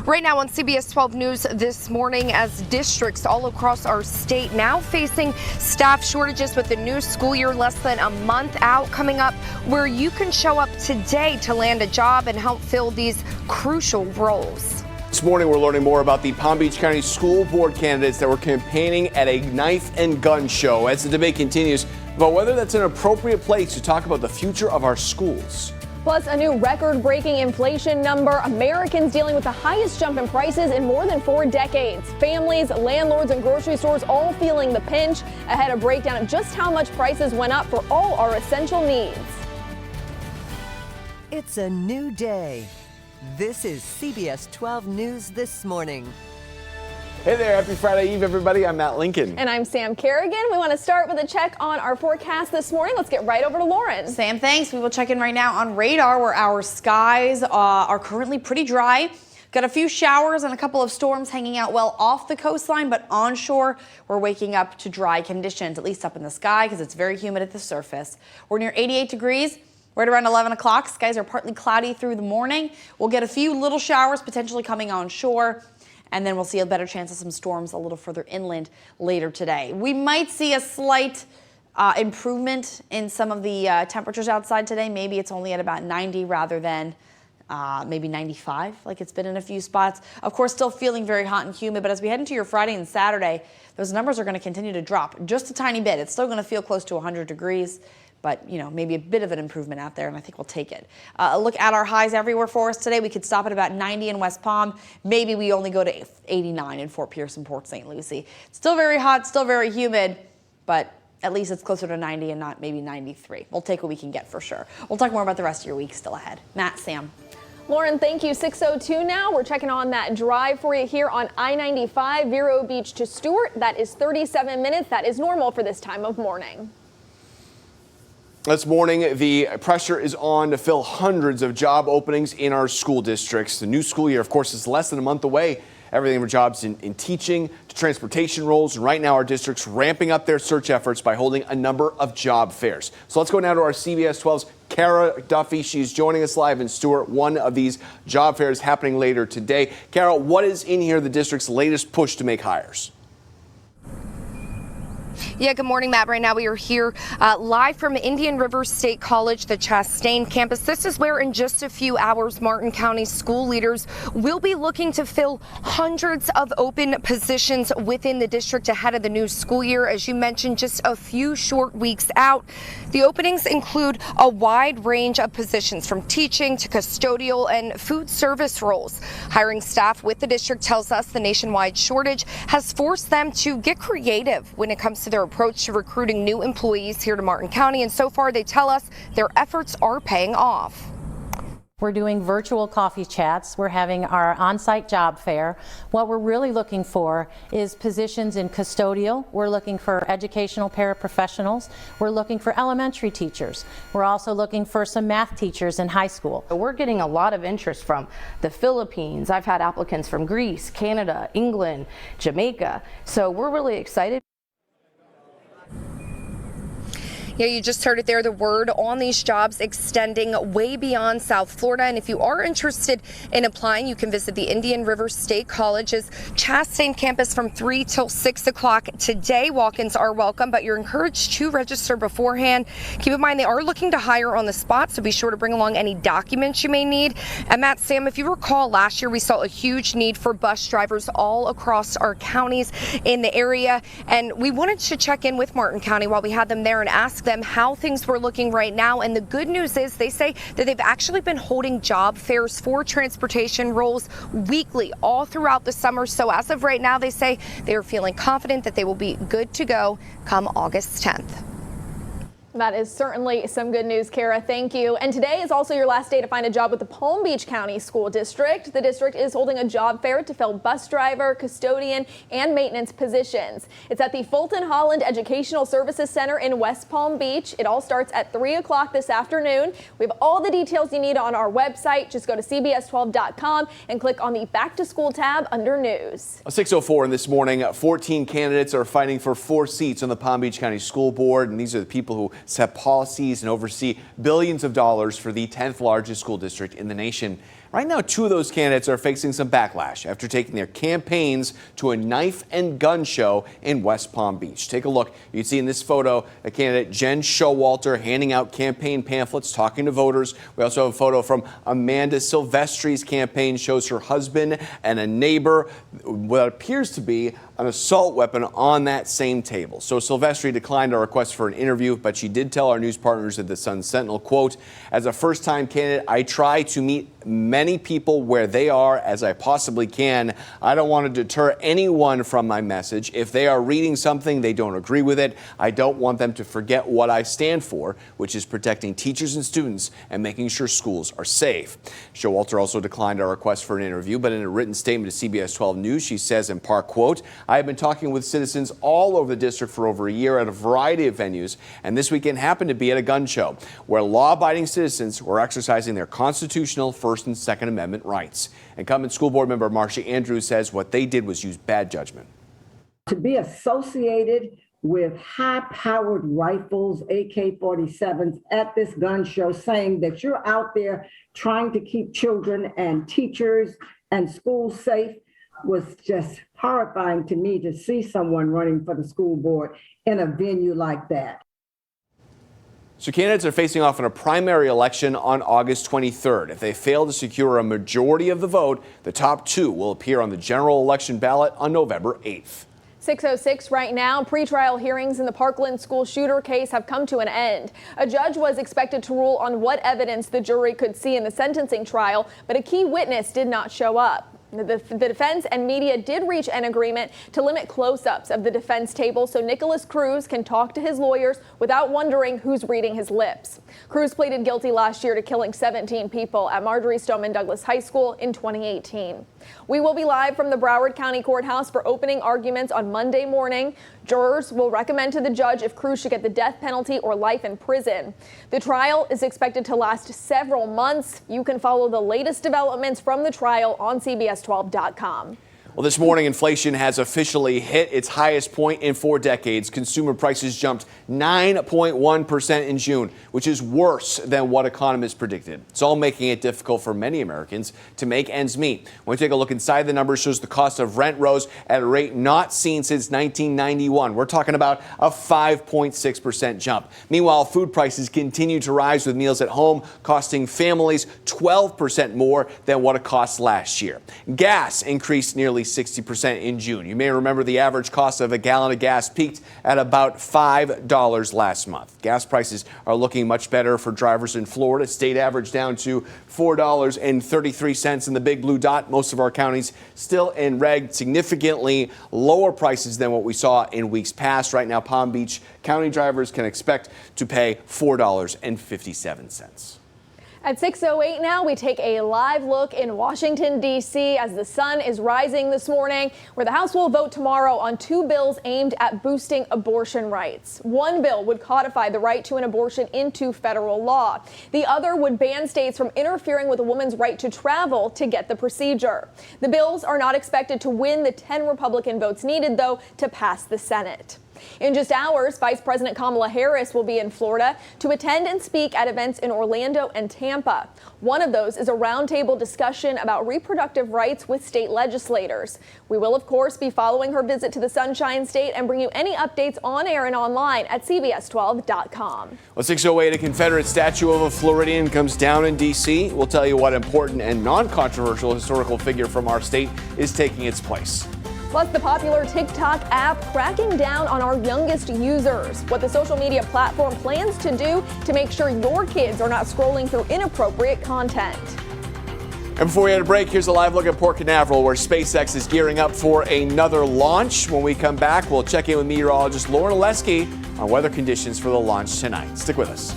Right now on CBS 12 News this morning, as districts all across our state now facing staff shortages with the new school year less than a month out coming up, where you can show up today to land a job and help fill these crucial roles. This morning, we're learning more about the Palm Beach County School Board candidates that were campaigning at a knife and gun show as the debate continues about whether that's an appropriate place to talk about the future of our schools. Plus, a new record-breaking inflation number. Americans dealing with the highest jump in prices in more than 4 decades. Families, landlords, and grocery stores all feeling the pinch. Ahead, a breakdown of just how much prices went up for all our essential needs. It's a new day. This is CBS 12 News This Morning. Hey there, happy Friday Eve, everybody. I'm Matt Lincoln. And I'm Sam Kerrigan. We want to start with a check on our forecast this morning. Let's get right over to Lauren. Sam, thanks. We will check in right now on radar, where our skies are currently pretty dry. Got a few showers and a couple of storms hanging out well off the coastline, but onshore, we're waking up to dry conditions, at least up in the sky, because it's very humid at the surface. We're near 88 degrees. Right around 11 o'clock, skies are partly cloudy through the morning. We'll get a few little showers potentially coming onshore, and then we'll see a better chance of some storms a little further inland later today. We might see a slight improvement in some of the temperatures outside today. Maybe it's only at about 90 rather than maybe 95 like it's been in a few spots. Of course, still feeling very hot and humid, but as we head into your Friday and Saturday, those numbers are going to continue to drop just a tiny bit. It's still going to feel close to 100 degrees. But, you know, maybe a bit of an improvement out there, and I think we'll take it. A look at our highs everywhere for us today. We could stop at about 90 in West Palm. Maybe we only go to 89 in Fort Pierce and Port St. Lucie. Still very hot, still very humid, but at least it's closer to 90 and not maybe 93. We'll take what we can get for sure. We'll talk more about the rest of your week still ahead. Matt, Sam. Lauren, thank you. 6:02 now. We're checking on that drive for you here on I-95, Vero Beach to Stewart. That is 37 minutes. That is normal for this time of morning. This morning, the pressure is on to fill hundreds of job openings in our school districts. The new school year, of course, is less than a month away. Everything from jobs in teaching to transportation roles. And right now, our district's ramping up their search efforts by holding a number of job fairs. So let's go now to our CBS 12's Kara Duffy. She's joining us live in Stewart. One of these job fairs happening later today. Kara, what is in here the district's latest push to make hires? Yeah, good morning, Matt. Right now we are here live from Indian River State College, the Chastain campus. This is where in just a few hours, Martin County school leaders will be looking to fill hundreds of open positions within the district ahead of the new school year. As you mentioned, just a few short weeks out. The openings include a wide range of positions from teaching to custodial and food service roles. Hiring staff with the district tells us the nationwide shortage has forced them to get creative when it comes to their approach to recruiting new employees here to Martin County, and so far they tell us their efforts are paying off. We're doing virtual coffee chats. We're having our on-site job fair. What we're really looking for is positions in custodial. We're looking for educational paraprofessionals. We're looking for elementary teachers. We're also looking for some math teachers in high school. We're getting a lot of interest from the Philippines. I've had applicants from Greece, Canada, England, Jamaica. So we're really excited. Yeah, you just heard it there, the word on these jobs extending way beyond South Florida. And if you are interested in applying, you can visit the Indian River State College's Chastain campus from 3 till 6 o'clock today. Walk-ins are welcome, but you're encouraged to register beforehand. Keep in mind, they are looking to hire on the spot, so be sure to bring along any documents you may need. And Matt, Sam, if you recall, last year we saw a huge need for bus drivers all across our counties in the area. And we wanted to check in with Martin County while we had them there and ask them how things were looking right now. And the good news is they say that they've actually been holding job fairs for transportation roles weekly all throughout the summer. So as of right now, they say they are feeling confident that they will be good to go come August 10th. That is certainly some good news, Kara. Thank you. And today is also your last day to find a job with the Palm Beach County School District. The district is holding a job fair to fill bus driver, custodian, and maintenance positions. It's at the Fulton Holland Educational Services Center in West Palm Beach. It all starts at 3 o'clock this afternoon. We have all the details you need on our website. Just go to cbs12.com and click on the Back to School tab under News. 6:04 this morning, 14 candidates are fighting for 4 seats on the Palm Beach County School Board, and these are the people who set policies and oversee billions of dollars for the 10th largest school district in the nation. Right now, 2 of those candidates are facing some backlash after taking their campaigns to a knife and gun show in West Palm Beach. Take a look. You can see in this photo a candidate, Jen Showalter, handing out campaign pamphlets, talking to voters. We also have a photo from Amanda Silvestri's campaign, shows her husband and a neighbor, what appears to be an assault weapon on that same table. So Silvestri declined our request for an interview, but she did tell our news partners at the Sun Sentinel, quote, "As a first-time candidate, I try to meet many people where they are as I possibly can. I don't want to deter anyone from my message. If they are reading something they don't agree with it, I don't want them to forget what I stand for, which is protecting teachers and students and making sure schools are safe." Showalter also declined our request for an interview, but in a written statement to CBS 12 News, she says in part, quote, "I have been talking with citizens all over the district for over a year at a variety of venues, and this weekend happened to be at a gun show where law-abiding citizens were exercising their constitutional First and Second Amendment rights." Incumbent school board member Marcia Andrews says what they did was use bad judgment. To be associated with high-powered rifles, AK-47s at this gun show, saying that you're out there trying to keep children and teachers and schools safe, was just horrifying to me to see someone running for the school board in a venue like that. So candidates are facing off in a primary election on August 23rd. If they fail to secure a majority of the vote, the top 2 will appear on the general election ballot on November 8th. 6:06 right now. Pretrial hearings in the Parkland school shooter case have come to an end. A judge was expected to rule on what evidence the jury could see in the sentencing trial, but a key witness did not show up. The defense and media did reach an agreement to limit close-ups of the defense table so Nicholas Cruz can talk to his lawyers without wondering who's reading his lips. Cruz pleaded guilty last year to killing 17 people at Marjory Stoneman Douglas High School in 2018. We will be live from the Broward County Courthouse for opening arguments on Monday morning. Jurors will recommend to the judge if Cruz should get the death penalty or life in prison. The trial is expected to last several months. You can follow the latest developments from the trial on CBS12.com. Well, this morning, inflation has officially hit its highest point in 4 decades. Consumer prices jumped 9.1% in June, which is worse than what economists predicted. It's all making it difficult for many Americans to make ends meet. When we take a look inside the numbers, shows the cost of rent rose at a rate not seen since 1991. We're talking about a 5.6% jump. Meanwhile, food prices continue to rise, with meals at home costing families 12% more than what it cost last year. Gas increased nearly 60% in June. You may remember the average cost of a gallon of gas peaked at about $5 last month. Gas prices are looking much better for drivers in Florida. State average down to $4.33 in the big blue dot. Most of our counties still in red, significantly lower prices than what we saw in weeks past. Right now, Palm Beach County drivers can expect to pay $4.57. At 6:08 now, we take a live look in Washington, D.C. as the sun is rising this morning, where the House will vote tomorrow on 2 bills aimed at boosting abortion rights. One bill would codify the right to an abortion into federal law. The other would ban states from interfering with a woman's right to travel to get the procedure. The bills are not expected to win the 10 Republican votes needed, though, to pass the Senate. In just hours, Vice President Kamala Harris will be in Florida to attend and speak at events in Orlando and Tampa. One of those is a roundtable discussion about reproductive rights with state legislators. We will, of course, be following her visit to the Sunshine State and bring you any updates on air and online at CBS12.com. Well, 6:08, a Confederate statue of a Floridian comes down in D.C. We'll tell you what important and non-controversial historical figure from our state is taking its place. Plus, the popular TikTok app cracking down on our youngest users. What the social media platform plans to do to make sure your kids are not scrolling through inappropriate content. And before we head a break, here's a live look at Port Canaveral, where SpaceX is gearing up for another launch. When we come back, we'll check in with meteorologist Lauren Oleski on weather conditions for the launch tonight. Stick with us.